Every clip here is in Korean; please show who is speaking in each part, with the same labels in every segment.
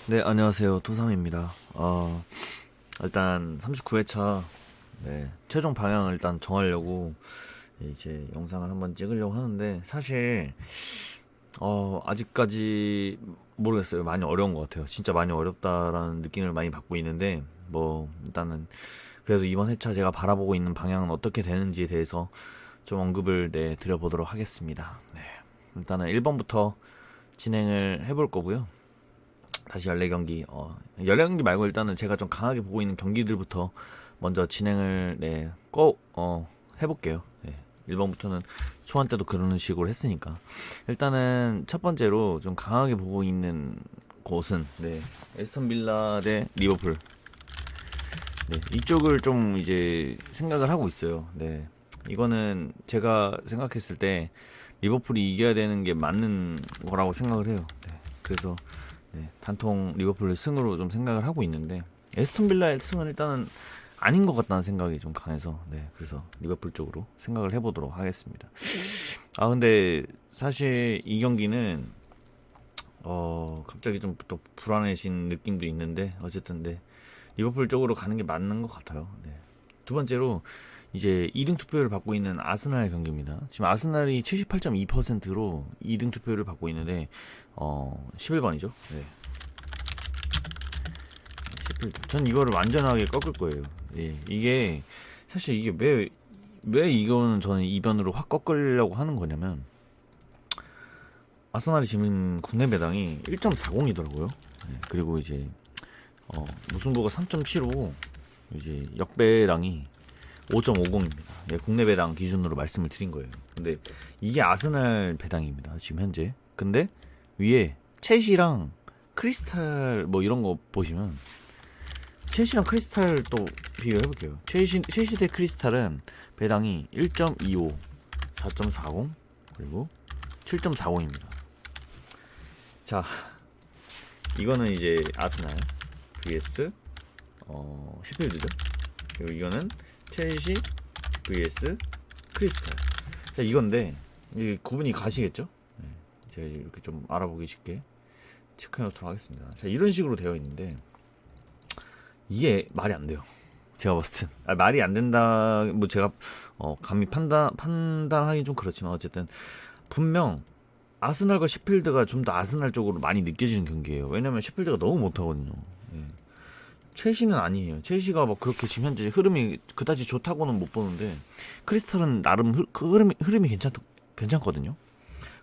Speaker 1: 네, 안녕하세요. 토삼입니다. 일단 39회차 최종 방향을 일단 정하려고 이제 영상을 한번 찍으려고 하는데 사실 아직까지 모르겠어요. 많이 어려운 것 같아요. 진짜 많이 어렵다라는 느낌을 많이 받고 있는데 뭐 일단은 그래도 이번 회차 제가 바라보고 있는 방향은 어떻게 되는지에 대해서 좀 언급을 드려보도록 하겠습니다. 네, 일단은 1번부터 진행을 해볼 거고요. 다시 14경기 14경기 말고 일단은 제가 좀 강하게 보고 있는 경기들부터 먼저 진행을 꼭 해볼게요. 1번부터는 초안 때도 그런 식으로 했으니까 일단은 첫 번째로 좀 강하게 보고 있는 곳은 에스턴 빌라 대 리버풀. 이쪽을 좀 이제 생각을 하고 있어요. 이거는 제가 생각했을 때 리버풀이 이겨야 되는 게 맞는 거라고 생각을 해요. 그래서 단통 리버풀의 승으로 좀 생각을 하고 있는데 에스턴 빌라의 승은 일단은 아닌 것 같다는 생각이 좀 강해서 그래서 리버풀 쪽으로 생각을 해보도록 하겠습니다. 근데 사실 이 경기는 갑자기 좀 또 불안해진 느낌도 있는데 어쨌든 리버풀 쪽으로 가는 게 맞는 것 같아요. 두 번째로 이제 2등 투표를 받고 있는 아스날 경기입니다. 지금 아스날이 78.2%로 2등 투표를 받고 있는데 11번이죠. 전 이거를 완전하게 꺾을 거예요. 이게 사실 이게 왜 이거는 저는 2변으로 확 꺾으려고 하는 거냐면 아스날이 지금 국내 배당이 1.40이더라고요. 그리고 이제 무승부가 3.75, 이제 역배당이 5.50입니다. 국내 배당 기준으로 말씀을 드린 거예요. 근데 이게 아스날 배당입니다. 지금 현재. 근데 위에 첼시랑 크리스탈 뭐 이런 거 보시면 첼시랑 크리스탈 또 비교해볼게요. 첼시 대 크리스탈은 배당이 1.25, 4.40 그리고 7.40입니다. 자, 이거는 이제 아스날 vs 셰필드죠. 그리고 이거는 첼시 vs 크리스탈. 자, 이건데 이 구분이 가시겠죠? 제가 이렇게 좀 알아보기 쉽게 체크해 놓도록 하겠습니다. 자, 이런 식으로 되어 있는데 이게 말이 안 돼요. 제가 봤을 땐 말이 안 된다. 뭐 제가 감히 판단하기 좀 그렇지만 어쨌든 분명 아스날과 셰필드가 좀 더 아스날 쪽으로 많이 느껴지는 경기예요. 왜냐면 셰필드가 너무 못하거든요. 첼시는 아니에요. 첼시가 막 그렇게 지금 현재 흐름이 그다지 좋다고는 못 보는데 크리스탈은 나름 흐름이 괜찮거든요.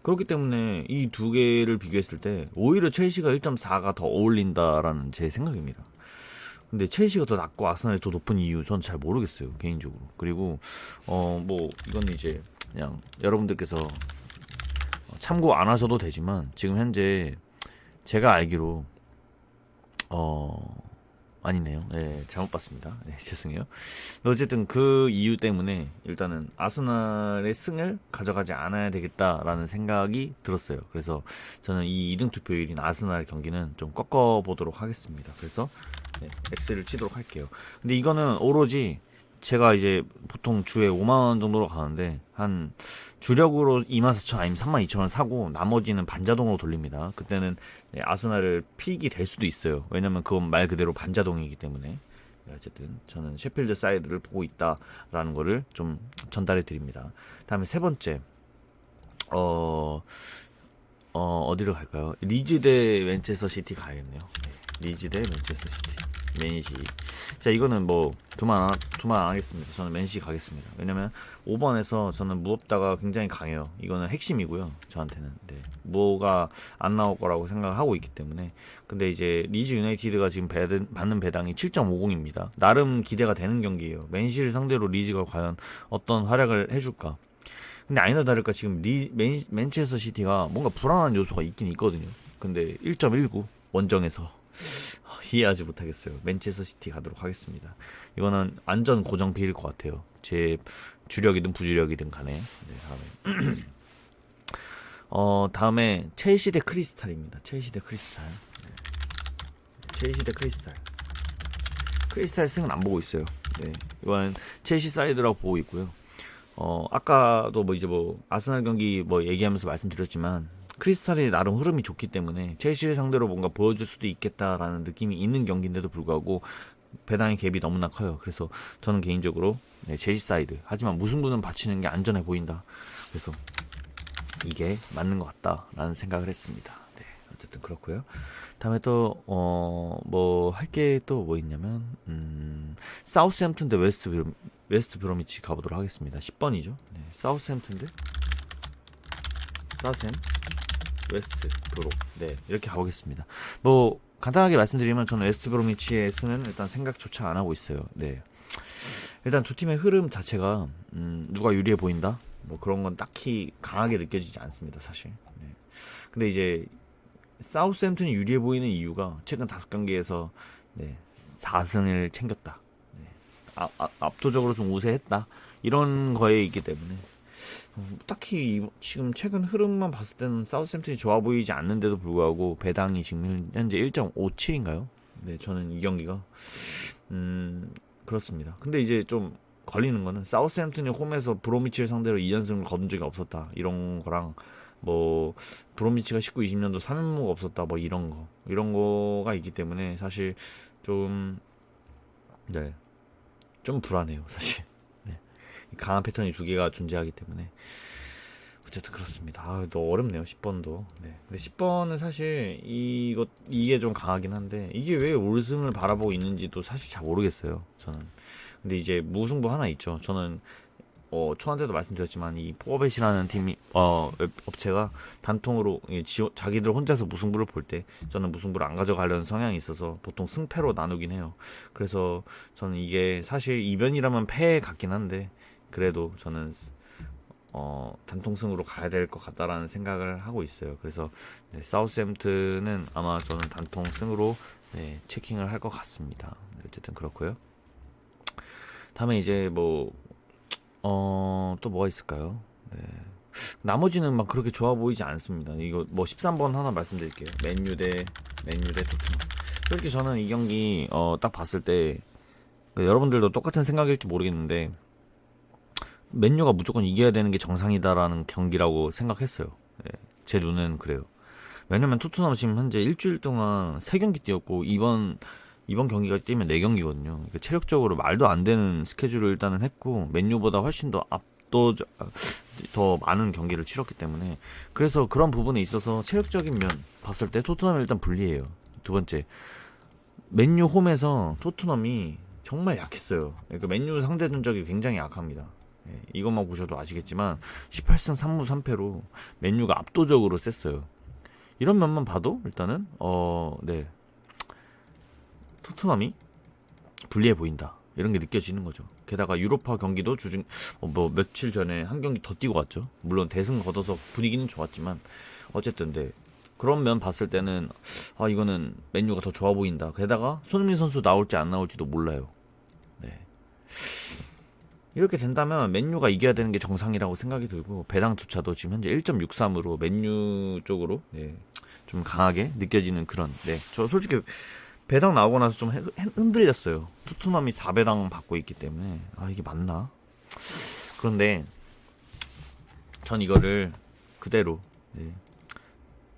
Speaker 1: 그렇기 때문에 이 두 개를 비교했을 때 오히려 첼시가 1.4가 더 어울린다라는 제 생각입니다. 근데 첼시가 더 낮고 아스날이 더 높은 이유 전 잘 모르겠어요, 개인적으로. 그리고 뭐 이건 이제 그냥 여러분들께서 참고 안 하셔도 되지만 지금 현재 제가 알기로 아니네요. 잘못 봤습니다. 죄송해요. 어쨌든 그 이유 때문에 일단은 아스날의 승을 가져가지 않아야 되겠다라는 생각이 들었어요. 그래서 저는 이 2등 투표일인 아스날 경기는 좀 꺾어보도록 하겠습니다. 그래서 X를 치도록 할게요. 근데 이거는 오로지 제가 이제 보통 주에 5만원 정도로 가는데 한 주력으로 24,000 아니면 32,000원 사고 나머지는 반자동으로 돌립니다. 그때는 아스날을 픽이 될 수도 있어요. 왜냐면 그건 말 그대로 반자동이기 때문에. 어쨌든 저는 셰필드 사이드를 보고 있다라는 거를 좀 전달해 드립니다. 다음에 세 번째 어디로 갈까요? 리즈 대 맨체스터 시티 가야겠네요. 리즈 대 맨체스터 시티. 맨시. 자, 이거는 뭐 두말 안 하겠습니다. 저는 맨시 가겠습니다. 왜냐면 5번에서 저는 무업다가 굉장히 강해요. 이거는 핵심이고요. 저한테는. 무어가 안 나올 거라고 생각을 하고 있기 때문에. 근데 이제 리즈 유나이티드가 지금 받는 배당이 7.50입니다. 나름 기대가 되는 경기예요. 맨시를 상대로 리즈가 과연 어떤 활약을 해줄까? 근데 아니나 다를까 지금 맨체스터 시티가 뭔가 불안한 요소가 있긴 있거든요. 근데 1.19 원정에서 이해하지 못하겠어요. 맨체스터 시티 가도록 하겠습니다. 이거는 안전 고정 비일 것 같아요. 제 주력이든 부주력이든 간에. 다음에 다음에 첼시 대 크리스탈입니다. 첼시 대 크리스탈. 첼시 대 크리스탈. 크리스탈 승은 안 보고 있어요. 이거는 첼시 사이드라고 보고 있고요. 아까도 뭐 이제 뭐 아스날 경기 뭐 얘기하면서 말씀드렸지만 크리스탈이 나름 흐름이 좋기 때문에 첼시를 상대로 뭔가 보여줄 수도 있겠다라는 느낌이 있는 경기인데도 불구하고 배당의 갭이 너무나 커요. 그래서 저는 개인적으로 첼시 사이드, 하지만 무승부는 바치는 게 안전해 보인다. 그래서 이게 맞는 것 같다라는 생각을 했습니다. 네, 어쨌든 그렇고요. 다음에 또 뭐 할 게 또 뭐 있냐면 사우스햄튼 대 웨스트 브로미치 가보도록 하겠습니다. 10번이죠. 네, 사우스햄튼 대 사우스햄 웨스트 브로. 네, 이렇게 가보겠습니다. 뭐 간단하게 말씀드리면 저는 웨스트 브로미치에 쓰는 일단 생각조차 안 하고 있어요. 네. 일단 두 팀의 흐름 자체가 누가 유리해 보인다? 뭐 그런 건 딱히 강하게 느껴지지 않습니다, 사실. 네. 근데 이제 사우스햄튼이 유리해 보이는 이유가 최근 5경기에서 4승을 챙겼다. 네. 압도적으로 좀 우세했다. 이런 거에 있기 때문에 딱히 지금 최근 흐름만 봤을 때는 사우스햄튼이 좋아 보이지 않는데도 불구하고 배당이 지금 현재 1.57인가요? 네, 저는 이 경기가 그렇습니다. 근데 이제 좀 걸리는 거는 사우스햄튼이 홈에서 브로미치를 상대로 2연승을 거둔 적이 없었다. 이런 거랑 뭐 브로미치가 19, 20년도 3연무가 없었다. 뭐 이런 거가 있기 때문에 사실 좀 좀 불안해요, 사실. 네. 강한 패턴이 두 개가 존재하기 때문에 어쨌든 그렇습니다. 너무 어렵네요, 10번도. 네. 근데 10번은 사실 이게 좀 강하긴 한데 이게 왜 올승을 바라보고 있는지도 사실 잘 모르겠어요, 저는. 근데 이제 무승부 하나 있죠. 저는 초안 때도 말씀드렸지만 이 포어벳이라는 팀이 업체가 단통으로 자기들 혼자서 무승부를 볼 때 저는 무승부를 안 가져가려는 성향이 있어서 보통 승패로 나누긴 해요. 그래서 저는 이게 사실 이변이라면 패 같긴 한데 그래도 저는 단통승으로 가야 될 것 같다라는 생각을 하고 있어요. 그래서 사우스햄튼은 아마 저는 단통승으로 체킹을 할 것 같습니다. 어쨌든 그렇고요. 다음에 이제 또 뭐가 있을까요? 네. 나머지는 막 그렇게 좋아 보이지 않습니다. 이거 13번 하나 말씀드릴게요. 맨유 대 토트넘. 솔직히 저는 이 경기 딱 봤을 때 여러분들도 똑같은 생각일지 모르겠는데 맨유가 무조건 이겨야 되는 게 정상이다라는 경기라고 생각했어요. 네. 제 눈에는 그래요. 왜냐면 토트넘 지금 현재 일주일 동안 3경기 뛰었고 이번 경기가 뛰면 4경기거든요. 그러니까 체력적으로 말도 안 되는 스케줄을 일단은 했고 맨유보다 훨씬 더 많은 경기를 치렀기 때문에 그래서 그런 부분에 있어서 체력적인 면 봤을 때 토트넘이 일단 불리해요. 두 번째, 맨유 홈에서 토트넘이 정말 약했어요. 그러니까 맨유 상대 전적이 굉장히 약합니다. 이것만 보셔도 아시겠지만 18승 3무 3패로 맨유가 압도적으로 셌어요. 이런 면만 봐도 일단은 토트넘이 불리해 보인다. 이런 게 느껴지는 거죠. 게다가 유로파 경기도 며칠 전에 한 경기 더 뛰고 왔죠. 물론 대승 거둬서 분위기는 좋았지만 어쨌든 그런 면 봤을 때는 이거는 맨유가 더 좋아 보인다. 게다가 손흥민 선수 나올지 안 나올지도 몰라요. 네. 이렇게 된다면 맨유가 이겨야 되는 게 정상이라고 생각이 들고 배당조차도 지금 현재 1.63으로 맨유 쪽으로 좀 강하게 느껴지는 그런 저 솔직히 배당 나오고 나서 좀 흔들렸어요. 토트넘이 4배당 받고 있기 때문에 이게 맞나? 그런데 전 이거를 그대로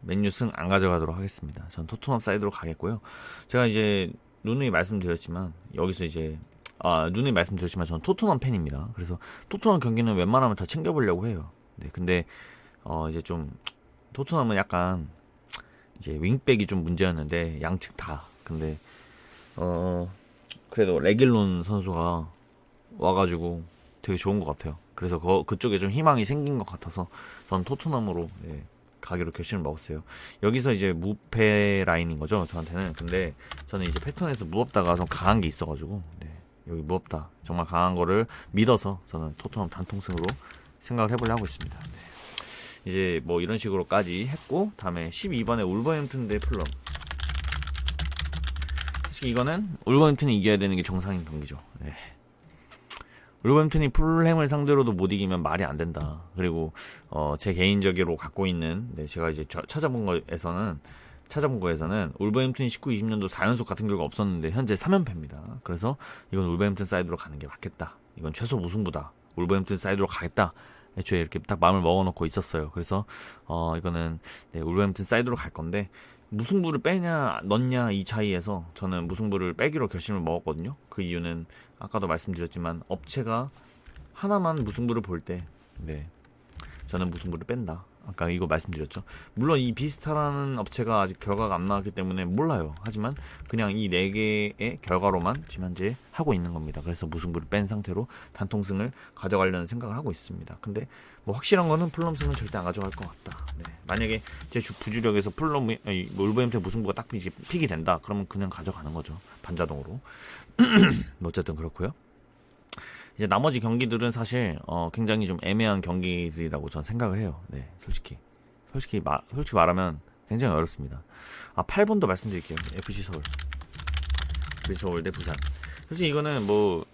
Speaker 1: 맨유 승 안 가져가도록 하겠습니다. 전 토트넘 사이드로 가겠고요. 제가 이제 누누이 말씀드렸지만 저는 토트넘 팬입니다. 그래서 토트넘 경기는 웬만하면 다 챙겨보려고 해요. 근데 이제 좀 토트넘은 약간 이제 윙백이 좀 문제였는데 양측 다. 근데 그래도 레길론 선수가 와가지고 되게 좋은 것 같아요. 그래서 그쪽에 좀 희망이 생긴 것 같아서 전 토트넘으로 가기로 결심을 먹었어요. 여기서 이제 무패 라인인 거죠, 저한테는. 근데 저는 이제 패턴에서 무겁다가 좀 강한 게 있어가지고 여기 무겁다, 정말 강한 거를 믿어서 저는 토트넘 단통승으로 생각을 해보려고 하고 있습니다. 이제 이런 식으로까지 했고, 다음에 12번에 울버햄튼 대 풀럼. 사실 이거는 울버햄튼이 이겨야 되는 게 정상인 경기죠. 울버햄튼이 풀햄을 상대로도 못 이기면 말이 안 된다. 그리고 제 개인적으로 갖고 있는 제가 이제 찾아본 거에서는 울버햄튼이 19, 20년도 4연속 같은 경우가 없었는데 현재 3연패입니다. 그래서 이건 울버햄튼 사이드로 가는 게 맞겠다. 이건 최소 무승부다. 울버햄튼 사이드로 가겠다 애초에 이렇게 딱 마음을 먹어놓고 있었어요. 그래서 이거는 네, 울버햄튼 사이드로 갈 건데 무승부를 빼냐 넣냐 이 차이에서 저는 무승부를 빼기로 결심을 먹었거든요. 그 이유는 아까도 말씀드렸지만 업체가 하나만 무승부를 볼 때 네, 저는 무승부를 뺀다. 아까 이거 말씀드렸죠. 물론 이 비스타라는 업체가 아직 결과가 안 나왔기 때문에 몰라요. 하지만 그냥 이 4개의 결과로만 지금 현재 하고 있는 겁니다. 그래서 무승부를 뺀 상태로 단통승을 가져가려는 생각을 하고 있습니다. 근데 뭐 확실한 거는 풀럼승은 절대 안 가져갈 것 같다. 네. 만약에 제 부주력에서 울버햄튼 무승부가 딱 픽이 된다. 그러면 그냥 가져가는 거죠. 반자동으로. 뭐 어쨌든 그렇고요. 이제 나머지 경기들은 사실 굉장히 좀 애매한 경기들이라고 저는 생각을 해요. 네, 솔직히 말하면 굉장히 어렵습니다. 8번도 말씀드릴게요. FC 서울 대 부산. 솔직히 이거는 뭐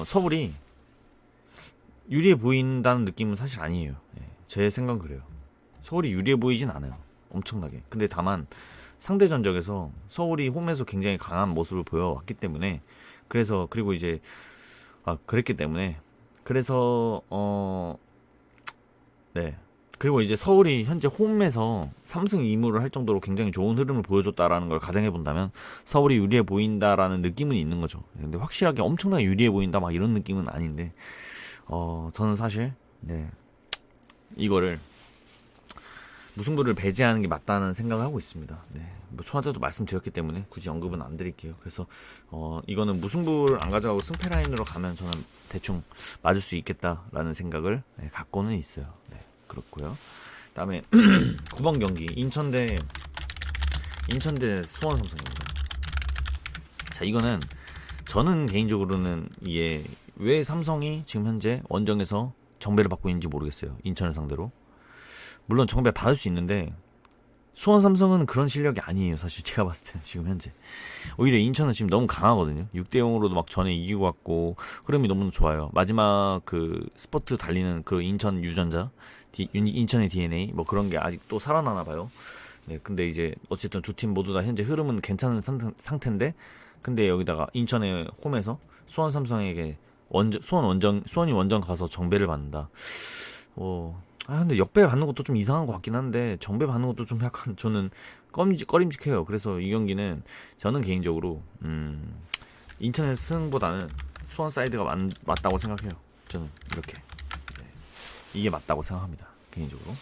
Speaker 1: 서울이 유리해 보인다는 느낌은 사실 아니에요. 네, 제 생각은 그래요. 서울이 유리해 보이진 않아요. 엄청나게. 근데 다만 상대 전적에서 서울이 홈에서 굉장히 강한 모습을 보여왔기 때문에 그리고 이제 그랬기 때문에 그래서 네. 그리고 이제 서울이 현재 홈에서 3승 2무를 할 정도로 굉장히 좋은 흐름을 보여줬다라는 걸 가정해 본다면 서울이 유리해 보인다라는 느낌은 있는 거죠. 근데 확실하게 엄청나게 유리해 보인다 막 이런 느낌은 아닌데 저는 사실 네. 이거를 무승부를 배제하는 게 맞다는 생각을 하고 있습니다. 네. 뭐 초반 때도 말씀드렸기 때문에 굳이 언급은 안 드릴게요. 그래서 이거는 무승부를 안 가져가고 승패 라인으로 가면 저는 대충 맞을 수 있겠다라는 생각을 갖고는 있어요. 네. 그렇고요. 그다음에 9번 경기 인천 대 수원 삼성입니다. 자, 이거는 저는 개인적으로는 이게 왜 삼성이 지금 현재 원정에서 정배를 받고 있는지 모르겠어요. 인천을 상대로. 물론 정배 받을 수 있는데 수원 삼성은 그런 실력이 아니에요. 사실 제가 봤을 때는 지금 현재 오히려 인천은 지금 너무 강하거든요. 6대0으로도 막 전에 이기고 왔고 흐름이 너무 좋아요. 마지막 그 스포트 달리는 그 인천 유전자 인천의 DNA 뭐 그런 게 아직 또 살아나나 봐요. 네, 근데 이제 어쨌든 두 팀 모두 다 현재 흐름은 괜찮은 상태인데 근데 여기다가 인천의 홈에서 수원 삼성에게 수원이 원정 가서 정배를 받는다. 근데 역배 받는 것도 좀 이상한 것 같긴 한데 정배 받는 것도 좀 약간 저는 꺼림직해요. 그래서 이 경기는 저는 개인적으로 인천의 승보다는 수원 사이드가 맞다고 생각해요. 저는 이렇게 이게 맞다고 생각합니다. 개인적으로.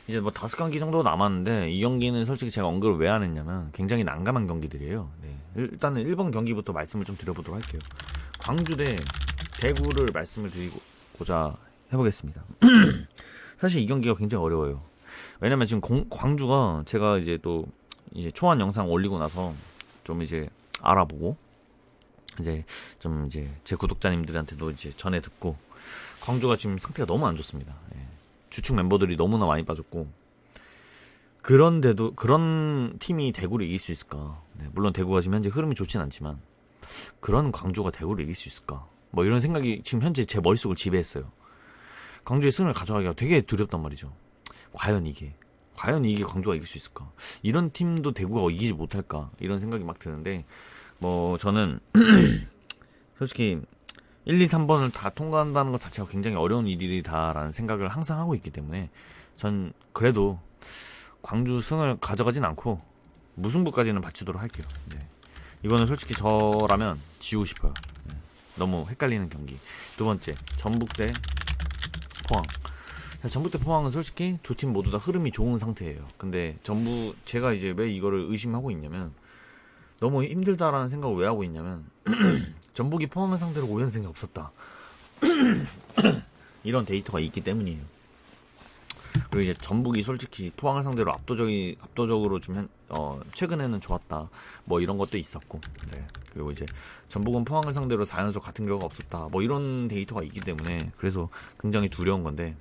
Speaker 1: 이제 뭐 5경기 정도 남았는데 이 경기는 솔직히 제가 언급을 왜 안 했냐면 굉장히 난감한 경기들이에요. 네. 일단은 1번 경기부터 말씀을 좀 드려보도록 할게요. 광주 대 대구를 말씀을 드리고자 해보겠습니다. 사실 이 경기가 굉장히 어려워요. 왜냐면 지금 광주가 제가 이제 또 이제 초안 영상 올리고 나서 좀 이제 알아보고 이제 좀 이제 제 구독자님들한테도 이제 전해 듣고 광주가 지금 상태가 너무 안 좋습니다. 주축 멤버들이 너무나 많이 빠졌고 그런데도 그런 팀이 대구를 이길 수 있을까? 네, 물론 대구가 지금 현재 흐름이 좋진 않지만 그런 광주가 대구를 이길 수 있을까? 뭐 이런 생각이 지금 현재 제 머릿속을 지배했어요. 광주의 승을 가져가기가 되게 두렵단 말이죠. 과연 이게 광주가 이길 수 있을까? 이런 팀도 대구가 이기지 못할까? 이런 생각이 막 드는데 뭐 저는 솔직히 1, 2, 3번을 다 통과한다는 것 자체가 굉장히 어려운 일이다라는 생각을 항상 하고 있기 때문에 전 그래도 광주 승을 가져가진 않고 무승부까지는 바치도록 할게요. 네. 이거는 솔직히 저라면 지우고 싶어요. 네. 너무 헷갈리는 경기. 두 번째, 전북 대 포항. 전북 대 포항은 솔직히 두 팀 모두 다 흐름이 좋은 상태예요. 근데 제가 이제 왜 이거를 의심하고 있냐면 너무 힘들다라는 생각을 왜 하고 있냐면 전북이 포항을 상대로 5연승이 없었다. 이런 데이터가 있기 때문이에요. 그리고 이제 전북이 솔직히 포항을 상대로 압도적으로 좀 최근에는 좋았다. 뭐 이런 것도 있었고. 네. 그리고 이제 전북은 포항을 상대로 4연속 같은 경우가 없었다. 뭐 이런 데이터가 있기 때문에 그래서 굉장히 두려운 건데.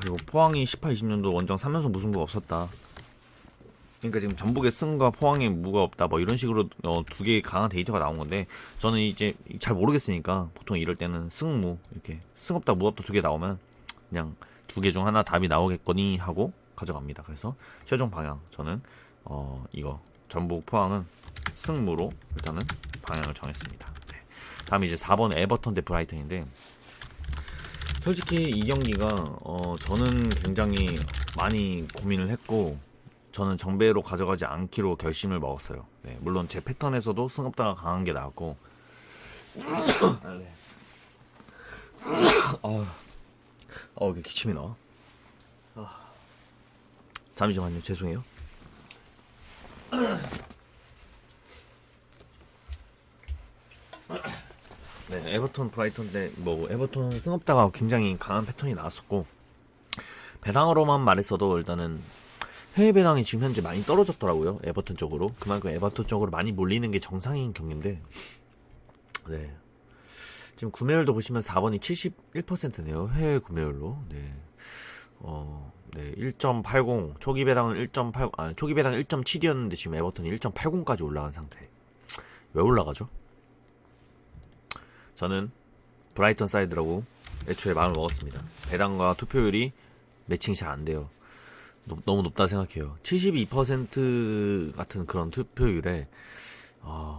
Speaker 1: 그리고 포항이 18, 20년도 원정 3연속 무승부가 없었다. 그러니까 지금 전북의 승과 포항의 무가 없다 뭐 이런 식으로 두 개의 강한 데이터가 나온 건데 저는 이제 잘 모르겠으니까 보통 이럴 때는 승무 이렇게 승 없다 무 없다 두 개 나오면 그냥 두 개 중 하나 답이 나오겠거니 하고 가져갑니다. 그래서 최종 방향 저는 이거 전북 포항은 승무로 일단은 방향을 정했습니다. 네. 다음 이제 4번 에버턴 대 브라이턴인데 솔직히 이 경기가 저는 굉장히 많이 고민을 했고 저는 정배로 가져가지 않기로 결심을 먹었어요. 네, 물론 제 패턴에서도 승업다가 강한 게 나왔고 네. 이게 기침이 나와. 잠시만요. 죄송해요. 네, 에버턴 브라이턴 때 뭐 에버턴 승업다가 굉장히 강한 패턴이 나왔었고 배당으로만 말했어도 일단은 해외 배당이 지금 현재 많이 떨어졌더라고요. 에버턴 쪽으로. 그만큼 에버턴 쪽으로 많이 몰리는 게 정상인 경기인데 네. 지금 구매율도 보시면 4번이 71%네요. 해외 구매율로. 네. 네. 1.80 초기 배당은 1.8 초기 배당 1.7이었는데 지금 에버턴이 1.80까지 올라간 상태. 왜 올라가죠? 저는 브라이턴 사이드라고 애초에 마음을 먹었습니다. 배당과 투표율이 매칭이 잘 안 돼요. 너무 높다 생각해요. 72% 같은 그런 투표율에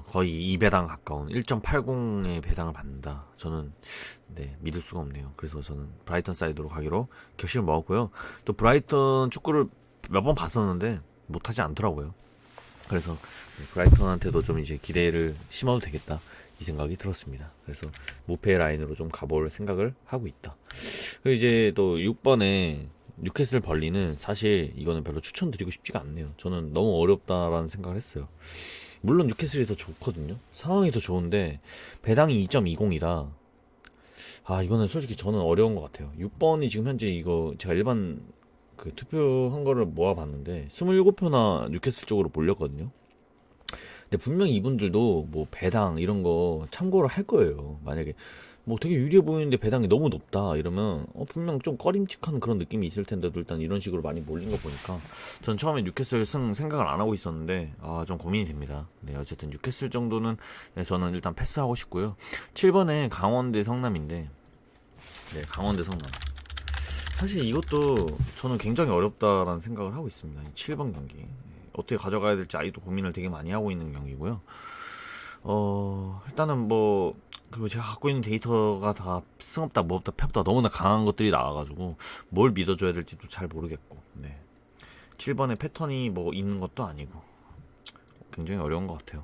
Speaker 1: 거의 2배당 가까운 1.80의 배당을 받는다. 저는 네, 믿을 수가 없네요. 그래서 저는 브라이턴 사이드로 가기로 결심을 먹었고요. 또 브라이턴 축구를 몇 번 봤었는데 못하지 않더라고요. 그래서 브라이턴한테도 좀 이제 기대를 심어도 되겠다 이 생각이 들었습니다. 그래서 무패 라인으로 좀 가볼 생각을 하고 있다. 그리고 이제 또 6번에 뉴캐슬 벌리는 사실 이거는 별로 추천드리고 싶지가 않네요. 저는 너무 어렵다라는 생각을 했어요. 물론 뉴캐슬이 더 좋거든요. 상황이 더 좋은데 배당이 2.20이라 이거는 솔직히 저는 어려운 것 같아요. 6번이 지금 현재 이거 제가 일반 그 투표한 거를 모아봤는데 27표나 뉴캐슬 쪽으로 몰렸거든요. 근데 분명히 이분들도 뭐 배당 이런 거 참고를 할 거예요. 만약에 뭐 되게 유리해 보이는데 배당이 너무 높다 이러면 분명 좀 꺼림칙한 그런 느낌이 있을 텐데도 일단 이런 식으로 많이 몰린 거 보니까 전 처음에 뉴캐슬 승 생각을 안 하고 있었는데 좀 고민이 됩니다. 네, 어쨌든 뉴캐슬 정도는 네, 저는 일단 패스하고 싶고요. 7번에 강원대 성남인데 네, 강원대 성남 사실 이것도 저는 굉장히 어렵다라는 생각을 하고 있습니다. 7번 경기 어떻게 가져가야 될지 아직도 고민을 되게 많이 하고 있는 경기고요. 일단은 그리고 제가 갖고 있는 데이터가 다 승업다, 뭐없다, 패업다 너무나 강한 것들이 나와가지고 뭘 믿어줘야 될지도 잘 모르겠고, 네. 7번에 패턴이 있는 것도 아니고 굉장히 어려운 것 같아요.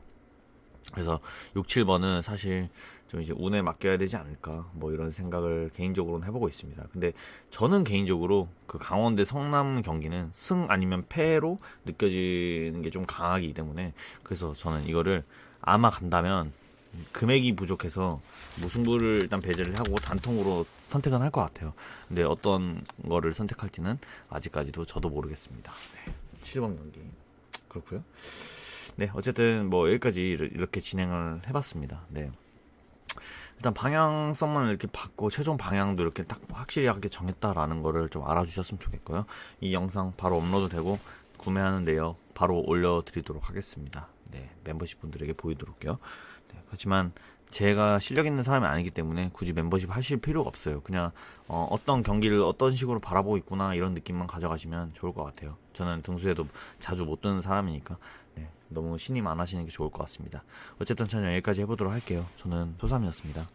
Speaker 1: 그래서 6, 7번은 사실 좀 이제 운에 맡겨야 되지 않을까 이런 생각을 개인적으로는 해보고 있습니다. 근데 저는 개인적으로 그 강원대 성남 경기는 승 아니면 패로 느껴지는 게 좀 강하기 때문에 그래서 저는 이거를 아마 간다면 금액이 부족해서 무승부를 일단 배제를 하고 단통으로 선택은 할 것 같아요. 근데 어떤 거를 선택할지는 아직까지도 저도 모르겠습니다. 네, 7번 경기 그렇고요. 네, 어쨌든 여기까지 이렇게 진행을 해봤습니다. 네. 일단 방향성만 이렇게 받고 최종 방향도 이렇게 딱 확실하게 정했다라는 거를 좀 알아주셨으면 좋겠고요. 이 영상 바로 업로드 되고 구매하는 내역 바로 올려드리도록 하겠습니다. 네, 멤버십 분들에게 보이도록요. 네, 그렇지만 제가 실력 있는 사람이 아니기 때문에 굳이 멤버십 하실 필요가 없어요. 그냥 어떤 경기를 어떤 식으로 바라보고 있구나 이런 느낌만 가져가시면 좋을 것 같아요. 저는 등수에도 자주 못 드는 사람이니까 네, 너무 신임 안 하시는 게 좋을 것 같습니다. 어쨌든 저는 여기까지 해보도록 할게요. 저는 소삼이었습니다.